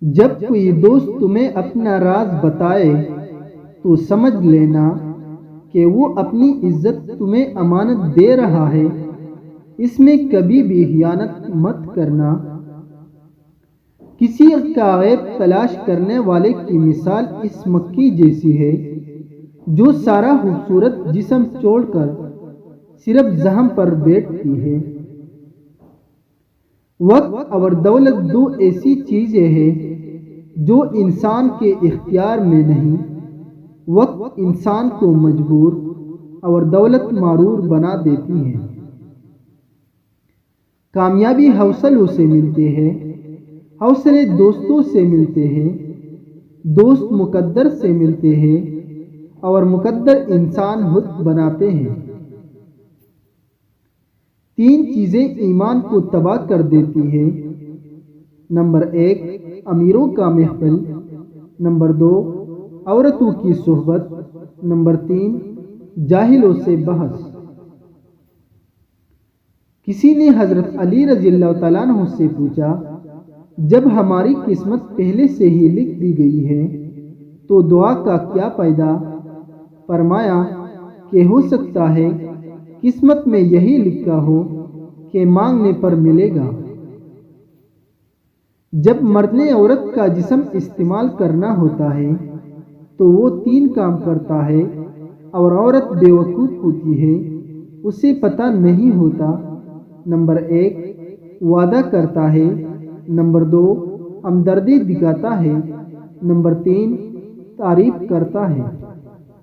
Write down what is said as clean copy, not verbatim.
جب کوئی دوست تمہیں اپنا راز بتائے تو سمجھ لینا کہ وہ اپنی عزت تمہیں امانت دے رہا ہے، اس میں کبھی بھی خیانت مت کرنا۔ کسی کا عیب تلاش کرنے والے کی مثال اس مکھی جیسی ہے جو سارا خوبصورت جسم چھوڑ کر صرف زخم پر بیٹھتی ہے۔ وقت اور دولت دو ایسی چیزیں ہیں جو انسان کے اختیار میں نہیں۔ وقت انسان کو مجبور اور دولت مغرور بنا دیتی ہے۔ کامیابی حوصلوں سے ملتے ہیں، حوصلے دوستوں سے ملتے ہیں، دوست مقدر سے ملتے ہیں اور مقدر انسان خود بناتے ہیں۔ تین چیزیں ایمان کو تباہ کر دیتی ہیں۔ نمبر 1 امیروں کا محفل، نمبر 2 عورتوں کی صحبت، نمبر 3 جاہلوں سے بحث۔ کسی نے حضرت علی رضی اللہ تعالیٰ عنہ سے پوچھا، جب ہماری قسمت پہلے سے ہی لکھ دی گئی ہے تو دعا کا کیا فائدہ؟ فرمایا کہ ہو سکتا ہے قسمت میں یہی لکھا ہو کہ مانگنے پر ملے گا۔ جب مرد نے عورت کا جسم استعمال کرنا ہوتا ہے تو وہ 3 کام کرتا ہے اور عورت بیوقوف ہوتی ہے، اسے پتہ نہیں ہوتا۔ نمبر 1 وعدہ کرتا ہے، نمبر 2 ہمدردی دکھاتا ہے، نمبر 3 تعریف کرتا ہے۔